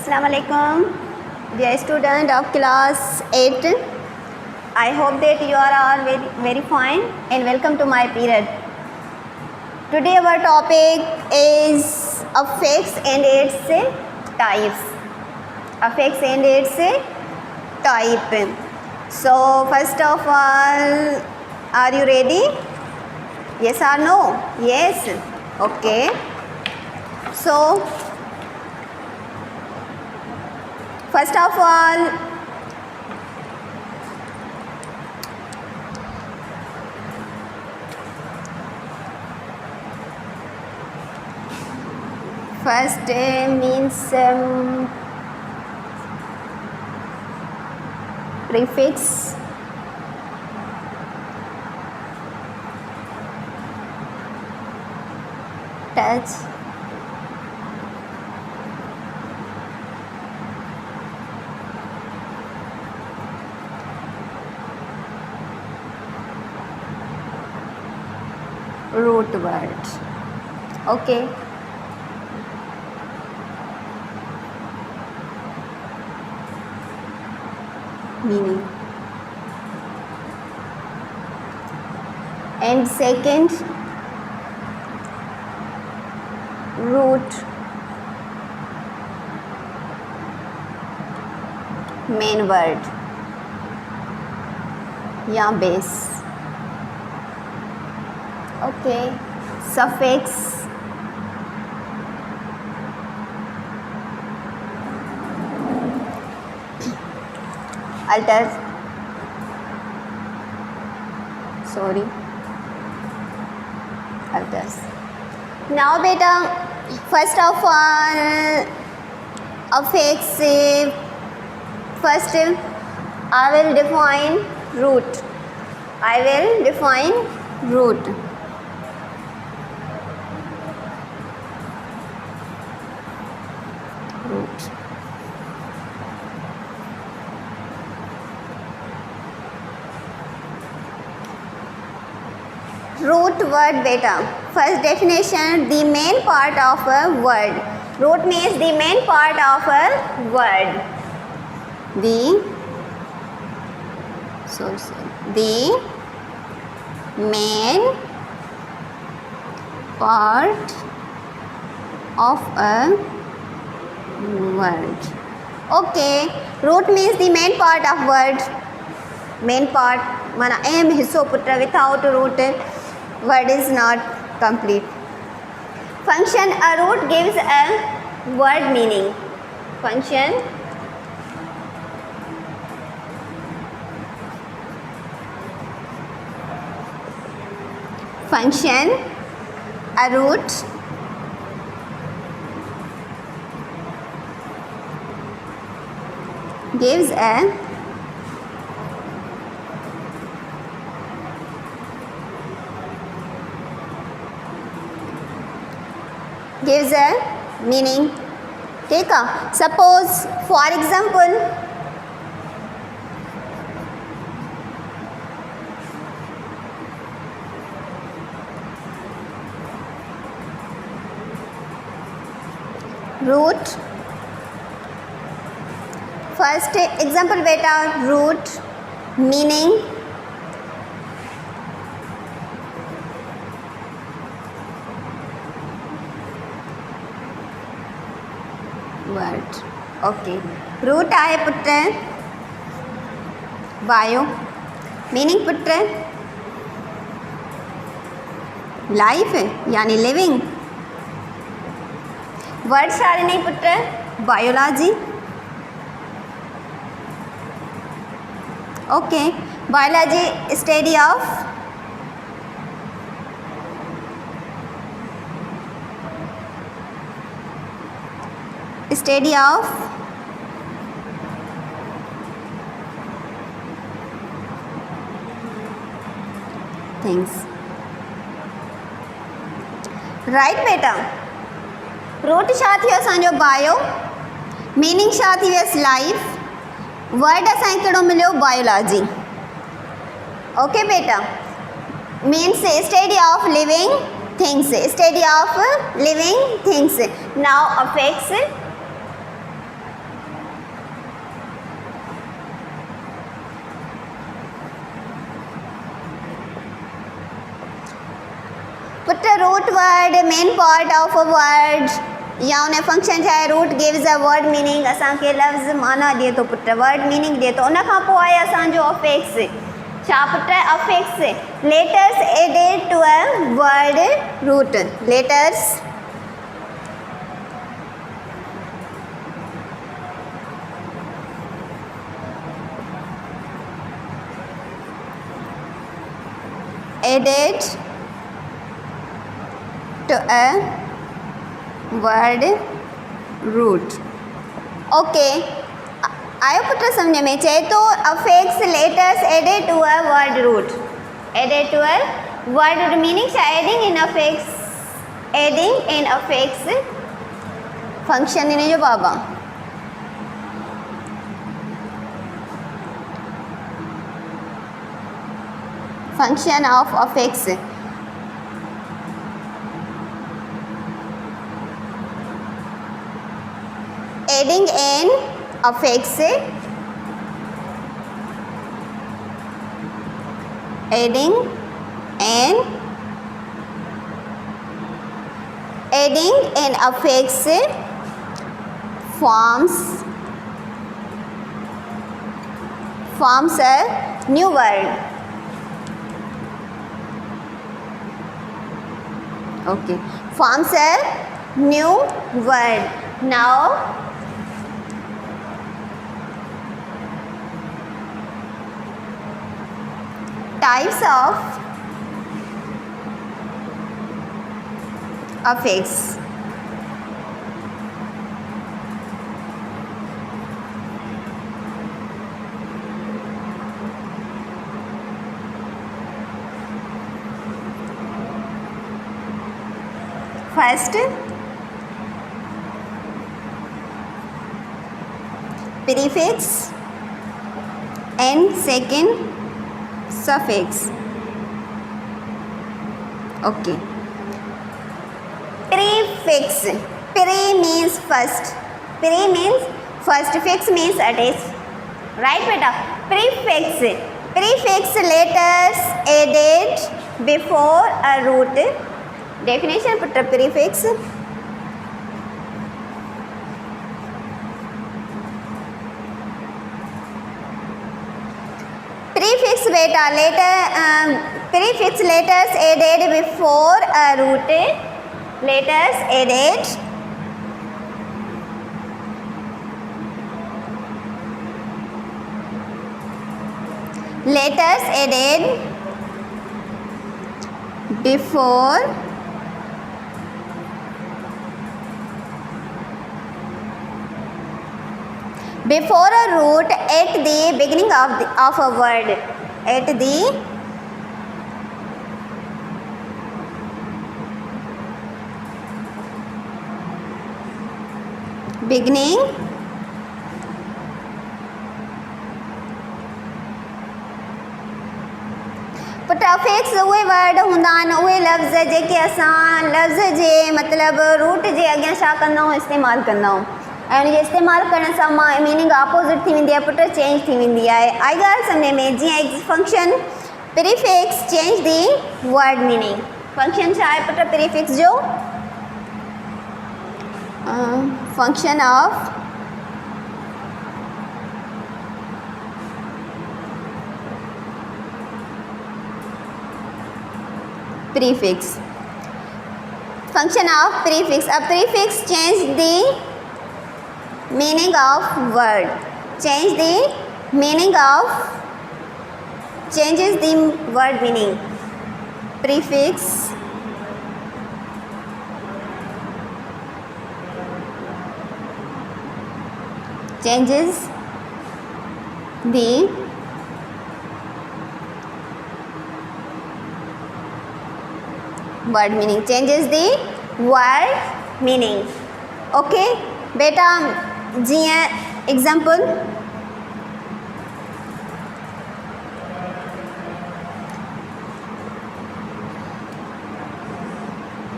Assalamu alaikum, dear student of class 8. I hope that you are all very fine and welcome to my period. Today our topic is affixes and its types. Affixes and its type. So first of all, are you ready? Yes or no? Yes. Okay. So first of all, first means prefix, touch, root word. Okay. Meaning. And second, root, main word या base. Okay. Suffix, alters, alters. Now beta, first of all, affix, first I will define root. Root word beta. First definition, the main part of a word. Root means the main part of a word. The main part of a word. Okay. Root means the main part of word. Main part mana aim hisso putra, without root word is not complete. Function, a root gives a word meaning. Function, a root gives a meaning. ठीक है. Suppose, for example, root. First example beta, root, meaning, word. Okay. root आहे पुत्र bio, meaning पुत्र life यानी living. word सारे नहीं पुत्र biology. Okay. biology, study of things. Right beta. root छा थी असांजो bio, meaning छा थी वियसि life, word असांखे कहिड़ो मिलियो biology. Okay beta. means study of living things, study of living things. Now affix, पुट root word main part of a word या उन फंक्शन चाहे root gives a word meaning असांखे लफ़्ज़ माना ॾिए थो पुट वर्ड मीनिंग ॾिए थो उन खां पोइ आहे असांजो अफेक्स छा पुट affix letters added to a word root letters added to a word root. Okay, आयो पुट समझ में चए तो affix letters added to a word root. Added to a word root meaning adding in affix. Adding in affix function इन जो बाबा function of affix adding in affix adding in affix forms a new word. Okay, forms a new word. Now types of affix. First, prefix and second, suffix. Okay. Prefix. Pre means first. Pre means first. Fix means attached. Right, beta? Prefix. Prefix letters added before a root. Definition put prefix. Prefix beta prefix letters added before a root. Letters added before a root at the beginning of a word. At the beginning put apex उहे word हूंदा आहिनि उहे लफ़्ज़ जेके असां लफ़्ज़ जे मतिलबु root जे अॻियां छा कंदा आहियूं इस्तेमालु कंदा आहियूं ऐं उनजे इस्तेमालु करण सां मीनिंग अपोज़िट थी वेंदी आहे पुट चेंज थी वेंदी आहे आई ॻाल्हि सम्झ में जीअं function prefix change the word meaning function छा आहे पुट प्रीफिक्स जो function of prefix. Function of prefix. A prefix change the meaning of word. Changes the word meaning. Prefix changes the word meaning. Changes the word meaning. Okay beta जियां example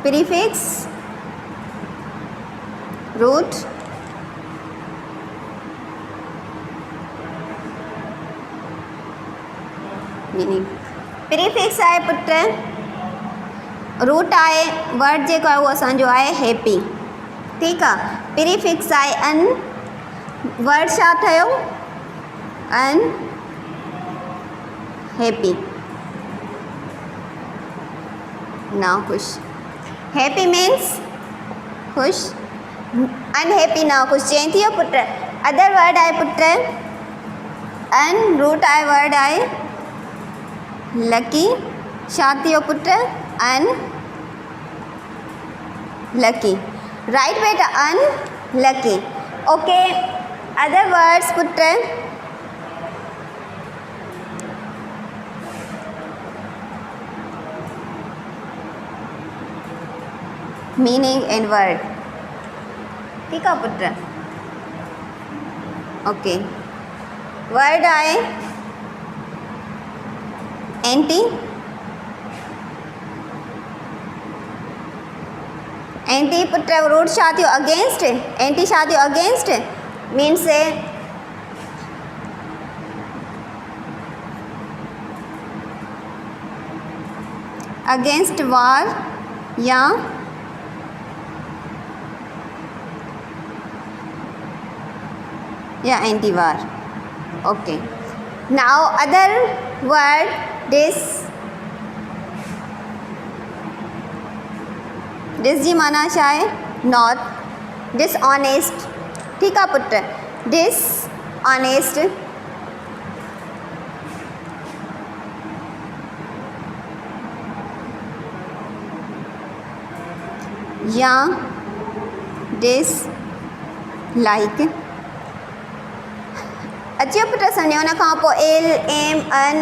prefix root meaning. Prefix है पुत्र root आहे word जेको आहे उहो असांजो आहे happy, ठीकु आहे। प्रीफिक्स आहे अन, वर्ड छा ठहियो अन हैप्पी, ना ख़ुशि। हैप्पी मीन्स ख़ुशि, अनहैप्पी ना ख़ुशि। चेंज थी वियो पुट। अदर वर्ड आहे पुट अन, रूट आहे वर्ड आहे लकी, छा थी वियो पुट अन लकी। राइट बेटा unlucky. Okay, other words पुट मीनिंग एंड वर्ड, ठीक आहे पुट। ओके, वर्ड आहे एंटी, एंटी पुट रूट छा थियो अगेंस्ट, एंटी छा थियो अगेंस्ट मीन्स अगेंस्ट वार या anti war. Okay, now other word dis जी माना छा आहे नॉट, डिसऑनेस्ट, ठीकु आहे पुट। डिसऑनेस्ट, या डिसलाइक। अचो पुट सम्झो, हुन खां पोइ एल एम अन,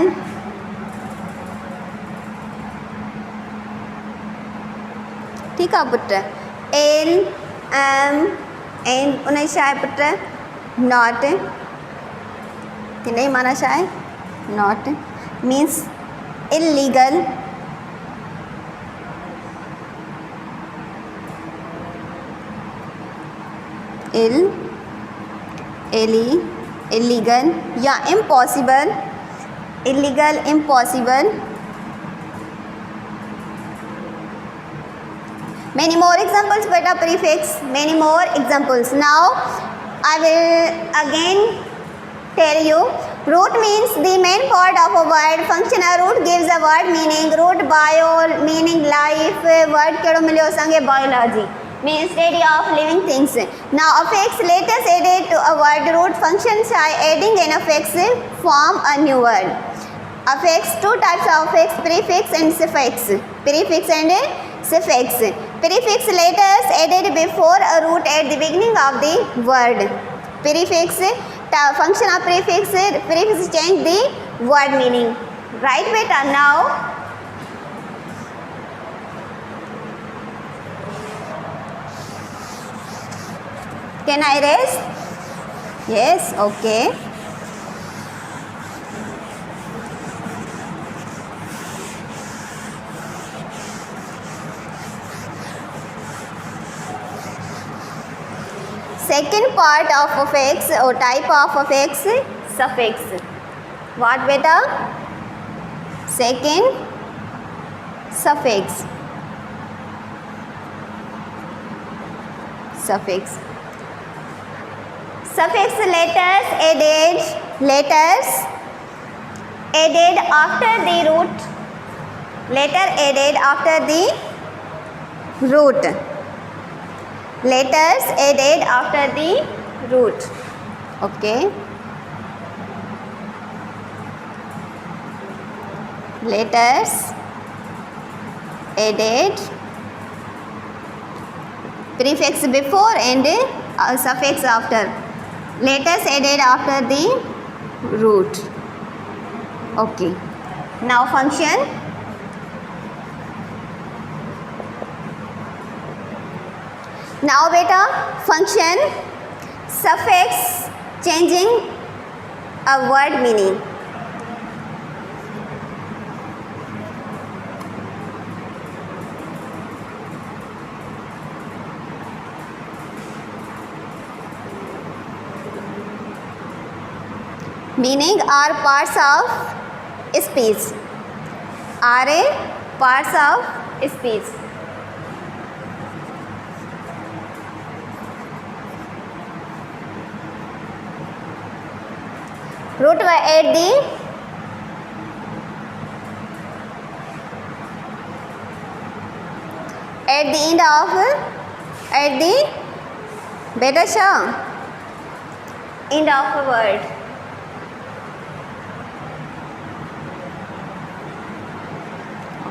ठीकु आहे पुट। एल एम एन उन जी छा आहे पुट नॉट, हिन जी माना छा आहे नॉट मीन्स इलीगल, इलीगल या impossible, illegal impossible. Many more examples beta prefix, many more examples. Now I will again tell you, root means the main part of a word. Functional root gives a word meaning. Root bio meaning life, word केड़ो मिलियो असांखे biology means study of living things. Now affix letters added to a word. Root functions are adding an affix form a new word. Affix, two types of affix, prefix and suffix. Prefix and suffix. Prefix letters added before a root at the beginning of the word. Prefix, function of prefix change the word meaning. Right beta? Now can I erase? Yes, okay. Second part of affix or type of affix, suffix. What beta? Second, suffix. Suffix. Suffix letters added after the root. Letter added after the root. Letters added after the root. Okay. Letters added, prefix before and suffix after. Letters added after the root. Okay. Now function. Now beta, function, suffix changing a word meaning. Meaning are parts of speech. Are parts of speech. Root word at the end of beta end of a word.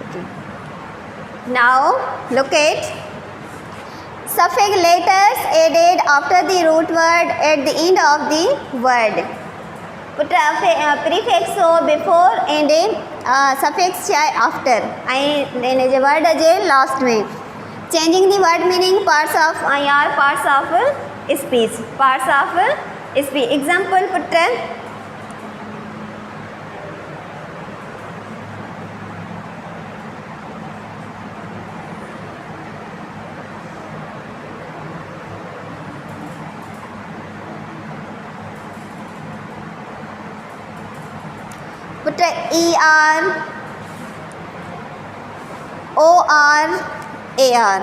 Okay. Now look at suffix letters added after the root word at the end of the word. Put a prefix so before and suffix after. Then a word last में. Changing the word meaning parts of speech. Parts of speech. Example put put ER, OR, AR.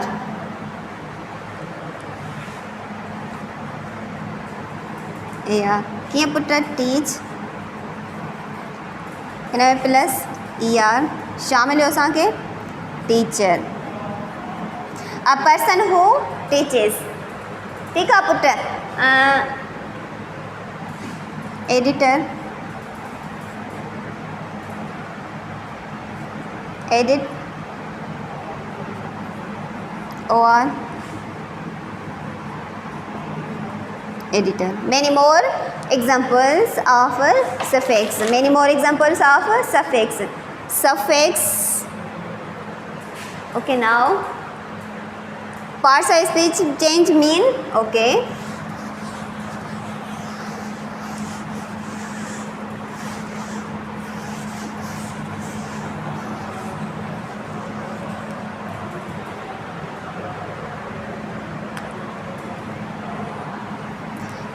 AR. Here put teach. Plus ER. शामिल हो सके teacher. A person who teaches. ठीक है put editor. Edit or editor. Many more examples of suffix. Many more examples of suffix. Suffix. Okay, now parts of speech change mean. Okay.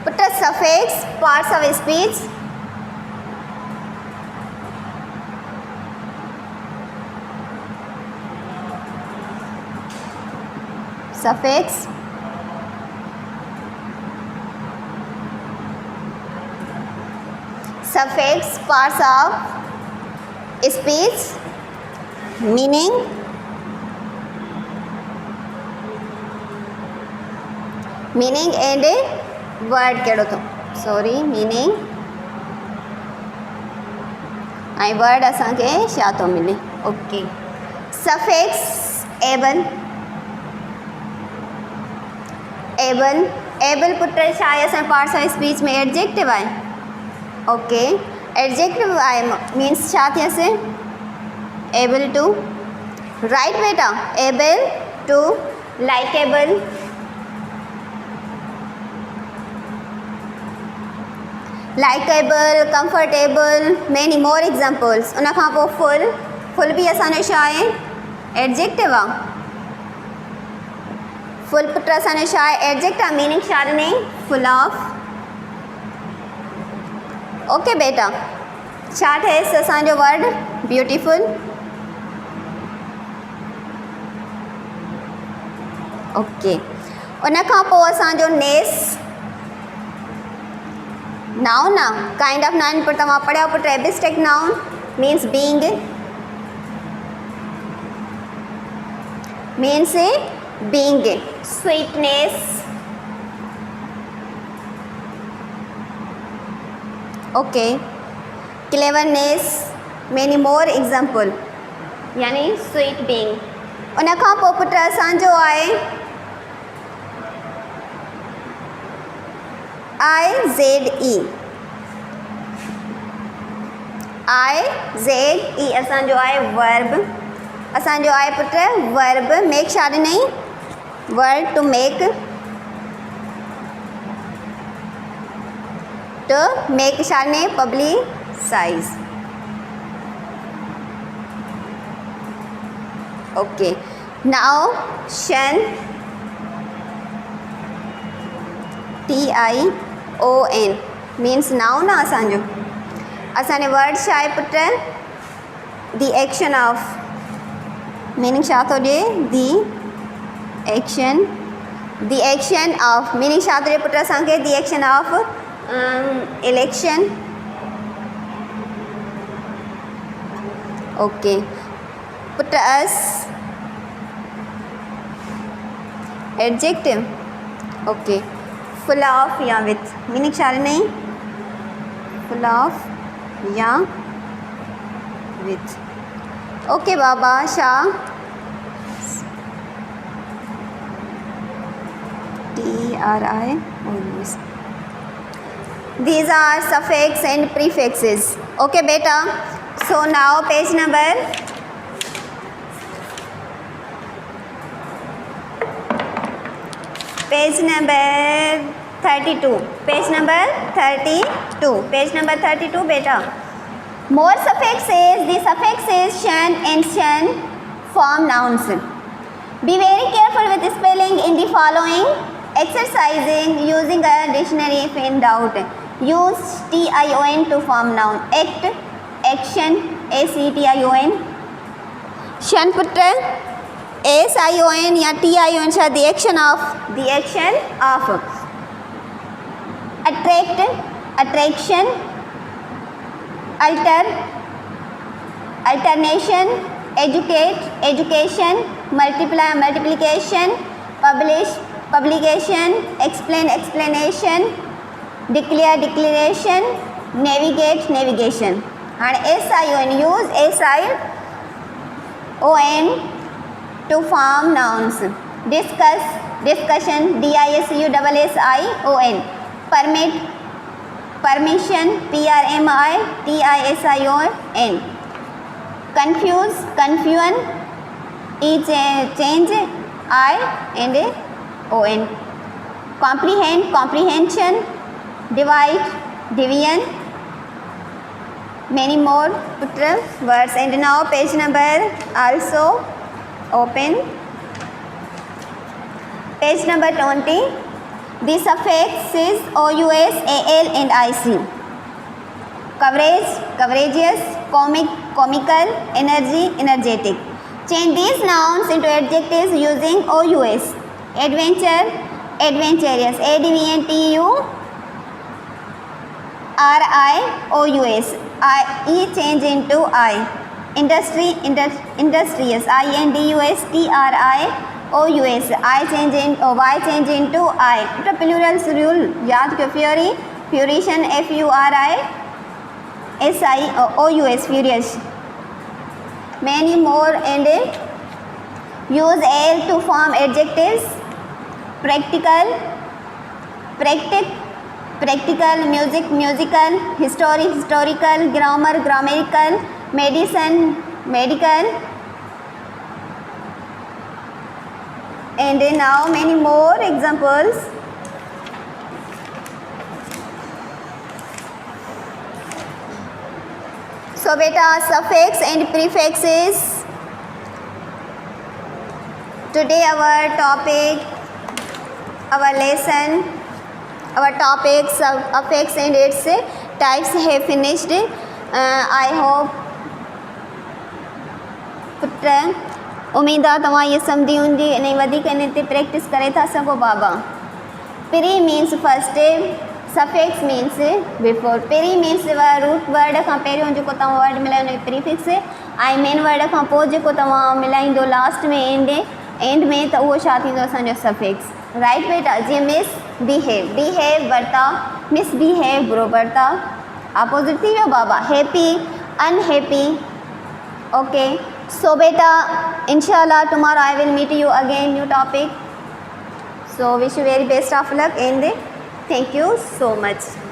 Put a suffix parts of speech. Suffix. Suffix parts of speech. Meaning. Meaning and word कहिड़ो तो sorry meaning ऐं word असांखे छा थो मिले. Okay suffix able. Able पुट छा आहे असां पार्ट्स ऑफ स्पीच में एडजेक्टिव आहे. ओके एडजेक्टिव आहे मीन्स छा थियसि एबल टू. राइट बेटा able to likeable. Likeable, comfortable, many more examples. उन खां पोइ फुल भी असांजो छा आहे एडजेक्टिव आहे. फुल पुट असांजो छा आहे एडजेक्टिव आहे मीनिंग छा ॾिनई फुल ऑफ. ओके बेटा छा ठहेसि असांजो वर्ड ब्यूटीफुल. ओके उन खां पोइ असांजो नेस नाउन ना काइंड ऑफ नाउन पर तव्हां पढ़िया put abstract noun means being. Means being. Sweetness. Okay cleverness. Many more example यानी स्वीट बीइंग. उन खां पोइ पुट असांजो आहे IZE. असांजो आहे वर्ब. असांजो आहे पुट वर्ब. मेक छा ॾिनई word to make. To make छा ॾिनई publicise. Okay now tion. TION means noun आहे असांजो. असांजे वर्ड छा आहे पुट the action of meaning Shatode, the action of, meaning Shatode Putra Sanket, the action of election. Okay. Putra as adjective. Okay. Full of या with, meaning शारे नहीं, full of या with. Okay Baba Shah, TRI always. These are suffix and prefixes. Okay beta. So now page number 32. Page number 32 beta. More suffixes. The suffixes shan and shan form nouns. Be very careful with spelling in the following exercising using a dictionary if in doubt. Use tion to form noun. Act, action, ACTION. Shan putra, SION या TION shall the action of. Attract, attraction, alter, alternation, educate, education, multiply, multiplication, publish, publication, explain, explanation, declare, declaration, navigate, navigation. And SION, use SION to form nouns. Discuss, discussion, DISCUSSION. Permit, permission, PRMITISION. Confuse, confusion, change, I and ON. Comprehend, comprehension, divide, division, many more words. And now page number also open. Page number 20. The suffixes OUS, AL and IC. Coverage, coverageous, comic, comical, energy, energetic. Change these nouns into adjectives using OUS. Adventure, adventurous, ADVENTURIOUS. E change into I. Industry, industrious, INDUSTRIOUS. I change in Y change into I. The plural rule याद क्यों? Fury, furition, FURISIOUS, furious. Many more and use L to form adjectives. Practical, practical, music, musical, history, historical, grammar, grammatical, medicine, medical, and now many more examples. So beta, suffix and prefixes. Today our topic, our lesson, our topics, suffix and its types have finished. I hope पुत्र उम्मीद आहे तव्हां इहे सम्झी हूंदी इन वधीक इन ते practice करे था सघो बाबा. Pre means first, suffix means before. Pre means root word खां पहिरियों जेको तव्हां वर्ड मिलाईंदो प्रीफिक्स, ऐं मेन वर्ड खां पोइ जेको तव्हां मिलाईंदो लास्ट में एंड में त उहो छा थींदो असांजो सफिक्स. राइट बेटा. जीअं मिस बिहेव, बिहेव वर्ताव, मिस बिहेव बुरो वर्ताव. अपोजिट थी वियो बाबा. Happy, unhappy. Okay. So beta, inshallah tomorrow I will meet you again new topic. So wish you very best of luck and thank you so much.